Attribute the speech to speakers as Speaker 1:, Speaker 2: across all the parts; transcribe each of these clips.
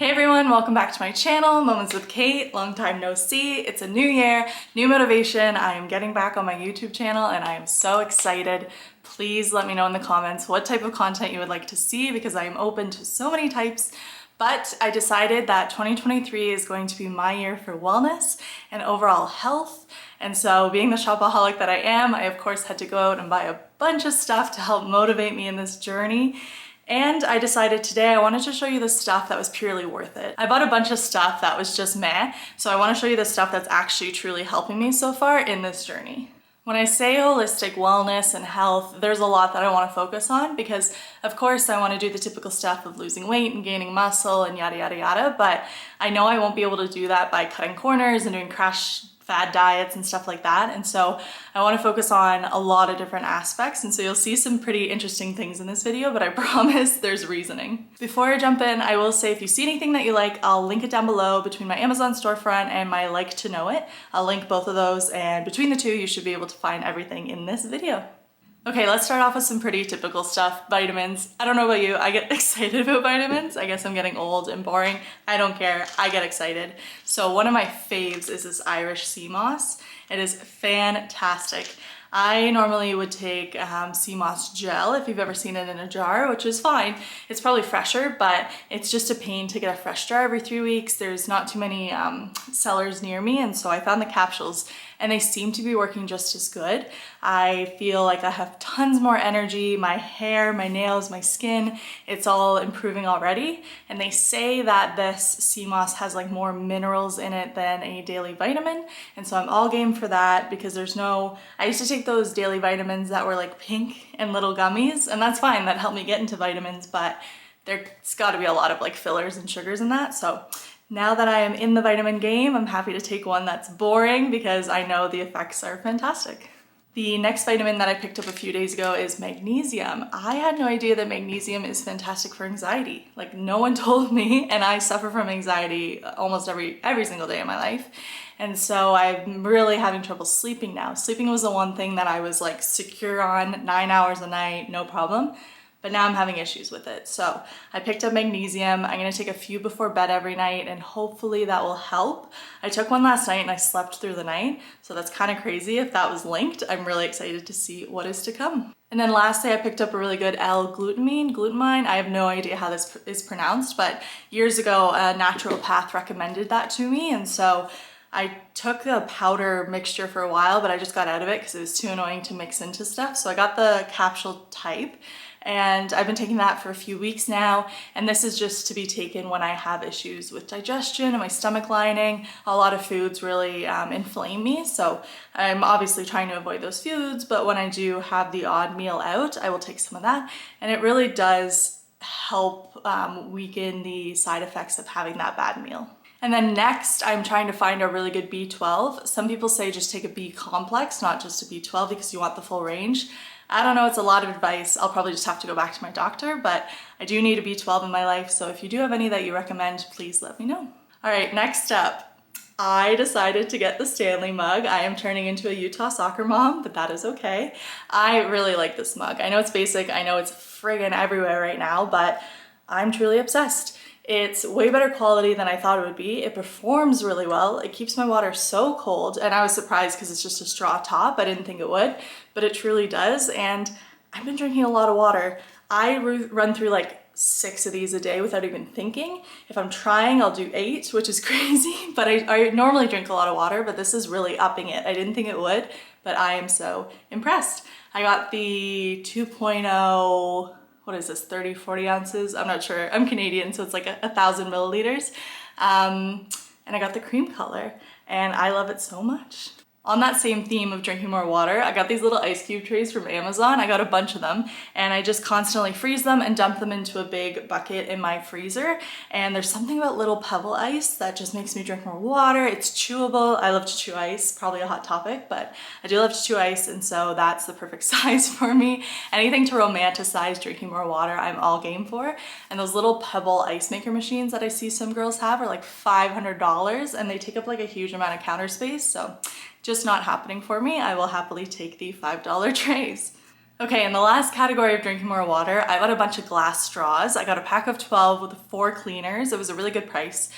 Speaker 1: Hey everyone, welcome back to my channel, Moments with Kate. Long time no see. It's a new year, new motivation. I am getting back on my YouTube channel and I am so excited. Please let me know in the comments what type of content you would like to see because I am open to so many types. But I decided that 2023 is going to be my year for wellness and overall health. And so being the shopaholic that I am, I of course had to go out and buy a bunch of stuff to help motivate me in this journey. And I decided today I wanted to show you the stuff that was purely worth it. I bought a bunch of stuff that was just meh, so I want to show you the stuff that's actually truly helping me so far in this journey. When I say holistic wellness and health, there's a lot that I want to focus on because of course I want to do the typical stuff of losing weight and gaining muscle and yada yada yada, but I know I won't be able to do that by cutting corners and doing crash fad diets and stuff like that. And so I want to focus on a lot of different aspects. And so you'll see some pretty interesting things in this video, but I promise there's reasoning. Before I jump in, I will say if you see anything that you like, I'll link it down below between my Amazon storefront and my Like to Know It. I'll link both of those, and between the two, you should be able to find everything in this video. Okay, let's start off with some pretty typical stuff. Vitamins. I don't know about you, I get excited about vitamins. I guess I'm getting old and boring. I don't care, I get excited. So one of my faves is this Irish sea moss. It is fantastic. I normally would take sea moss gel if you've ever seen it in a jar, which is fine. It's probably fresher, but it's just a pain to get a fresh jar every 3 weeks. There's not too many sellers near me, and so I found the capsules and they seem to be working just as good. I feel like I have tons more energy, my hair, my nails, my skin, it's all improving already. And they say that this sea moss has like more minerals in it than a daily vitamin. And so I'm all game for that because I used to take those daily vitamins that were like pink and little gummies, and that's fine, that helped me get into vitamins, but there's gotta be a lot of like fillers and sugars in that. So now that I am in the vitamin game, I'm happy to take one that's boring because I know the effects are fantastic. The next vitamin that I picked up a few days ago is magnesium. I had no idea that magnesium is fantastic for anxiety. Like, no one told me, and I suffer from anxiety almost every single day of my life. And so I'm really having trouble sleeping now. Sleeping was the one thing that I was like secure on, 9 hours a night, no problem. But now I'm having issues with it. So I picked up magnesium. I'm gonna take a few before bed every night and hopefully that will help. I took one last night and I slept through the night. So that's kind of crazy. If that was linked, I'm really excited to see what is to come. And then lastly, I picked up a really good L-glutamine. I have no idea how this is pronounced, but years ago, a naturopath recommended that to me. And so I took the powder mixture for a while, but I just got out of it because it was too annoying to mix into stuff. So I got the capsule type. And I've been taking that for a few weeks now, and this is just to be taken when I have issues with digestion and my stomach lining. A lot of foods really inflame me, so I'm obviously trying to avoid those foods, but when I do have the odd meal out, I will take some of that, and it really does help weaken the side effects of having that bad meal. And then next, I'm trying to find a really good B12. Some people say just take a B complex, not just a B12 because you want the full range. I don't know, it's a lot of advice. I'll probably just have to go back to my doctor, but I do need a B12 in my life, so if you do have any that you recommend, please let me know. All right, next up, I decided to get the Stanley mug. I am turning into a Utah soccer mom, but that is okay. I really like this mug. I know it's basic, I know it's friggin' everywhere right now, but I'm truly obsessed. It's way better quality than I thought it would be. It performs really well. It keeps my water so cold, and I was surprised because it's just a straw top. I didn't think it would, but it truly does, and I've been drinking a lot of water. I run through like 6 of these a day without even thinking. If I'm trying, I'll do 8, which is crazy, but I normally drink a lot of water, but this is really upping it. I didn't think it would, but I am so impressed. I got the 2.0, what is this, 30, 40 ounces? I'm not sure. I'm Canadian, so it's like 1,000 milliliters. And I got the cream color, and I love it so much. On that same theme of drinking more water, I got these little ice cube trays from Amazon. I got a bunch of them, and I just constantly freeze them and dump them into a big bucket in my freezer. And there's something about little pebble ice that just makes me drink more water. It's chewable. I love to chew ice, probably a hot topic, but I do love to chew ice, and so that's the perfect size for me. Anything to romanticize drinking more water, I'm all game for. And those little pebble ice maker machines that I see some girls have are like $500, and they take up like a huge amount of counter space, so just not happening for me. I will happily take the $5 trays. Okay, in the last category of drinking more water, I got a bunch of glass straws. I got a pack of 12 with 4 cleaners. It was a really good price.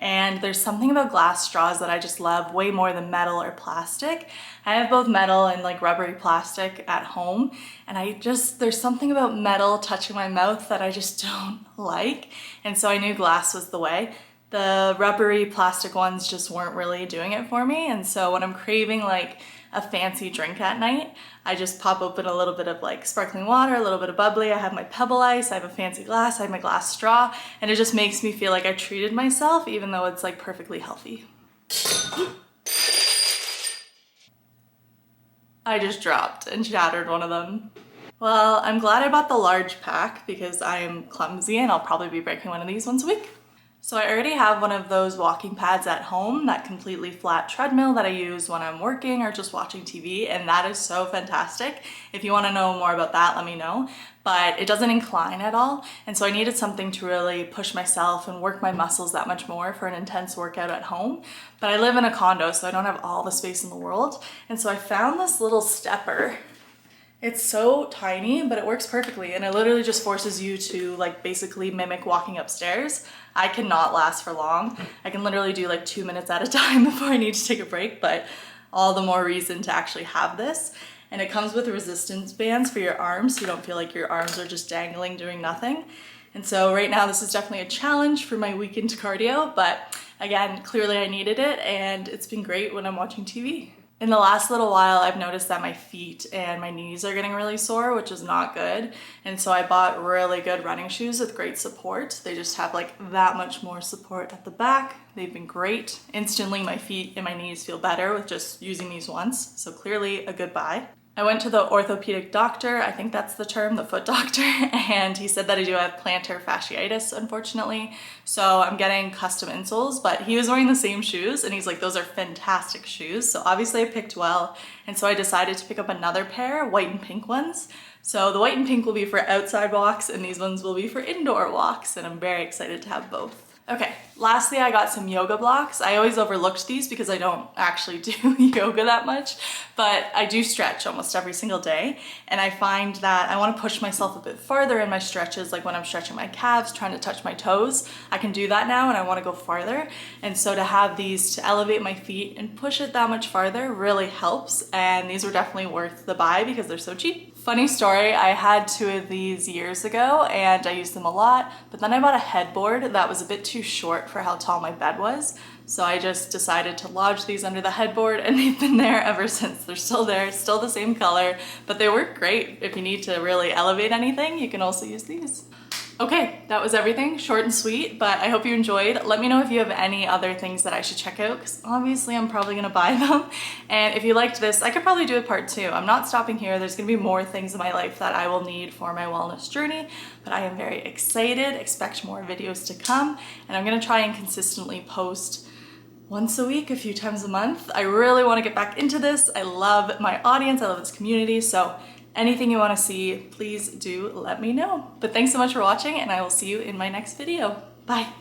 Speaker 1: And there's something about glass straws that I just love way more than metal or plastic. I have both metal and like rubbery plastic at home, and there's something about metal touching my mouth that I just don't like. And so I knew glass was the way. The rubbery plastic ones just weren't really doing it for me. And so when I'm craving like a fancy drink at night, I just pop open a little bit of like sparkling water, a little bit of bubbly. I have my pebble ice, I have a fancy glass, I have my glass straw, and it just makes me feel like I treated myself even though it's like perfectly healthy. I just dropped and shattered one of them. Well, I'm glad I bought the large pack because I am clumsy and I'll probably be breaking one of these once a week. So I already have one of those walking pads at home, that completely flat treadmill that I use when I'm working or just watching TV, and that is so fantastic. If you want to know more about that, let me know. But it doesn't incline at all, and so I needed something to really push myself and work my muscles that much more for an intense workout at home. But I live in a condo, so I don't have all the space in the world, and so I found this little stepper. It's so tiny, but it works perfectly, and it literally just forces you to like basically mimic walking upstairs. I cannot last for long. I can literally do like 2 minutes at a time before I need to take a break, but all the more reason to actually have this. And it comes with resistance bands for your arms, so you don't feel like your arms are just dangling doing nothing. And so right now this is definitely a challenge for my weekend cardio, but again, clearly I needed it, and it's been great when I'm watching TV. In the last little while, I've noticed that my feet and my knees are getting really sore, which is not good. And so I bought really good running shoes with great support. They just have like that much more support at the back. They've been great. Instantly, my feet and my knees feel better with just using these once. So clearly a good buy. I went to the orthopedic doctor, I think that's the term, the foot doctor, and he said that I do have plantar fasciitis, unfortunately. So I'm getting custom insoles, but he was wearing the same shoes and he's like, those are fantastic shoes. So obviously I picked well. And so I decided to pick up another pair, white and pink ones. So the white and pink will be for outside walks and these ones will be for indoor walks. And I'm very excited to have both. Okay, lastly, I got some yoga blocks. I always overlooked these because I don't actually do yoga that much, but I do stretch almost every single day. And I find that I want to push myself a bit farther in my stretches, like when I'm stretching my calves, trying to touch my toes. I can do that now and I want to go farther. And so to have these to elevate my feet and push it that much farther really helps. And these were definitely worth the buy because they're so cheap. Funny story, I had 2 of these years ago and I used them a lot, but then I bought a headboard that was a bit too short for how tall my bed was. So I just decided to lodge these under the headboard and they've been there ever since. They're still there, still the same color, but they work great. If you need to really elevate anything, you can also use these. Okay, that was everything, short and sweet, but I hope you enjoyed. Let me know if you have any other things that I should check out, because obviously I'm probably gonna buy them. And if you liked this, I could probably do a part 2. I'm not stopping here. There's gonna be more things in my life that I will need for my wellness journey, but I am very excited. Expect more videos to come, and I'm gonna try and consistently post once a week, a few times a month. I really wanna get back into this. I love my audience, I love this community, so anything you want to see, please do let me know. But thanks so much for watching, and I will see you in my next video. Bye.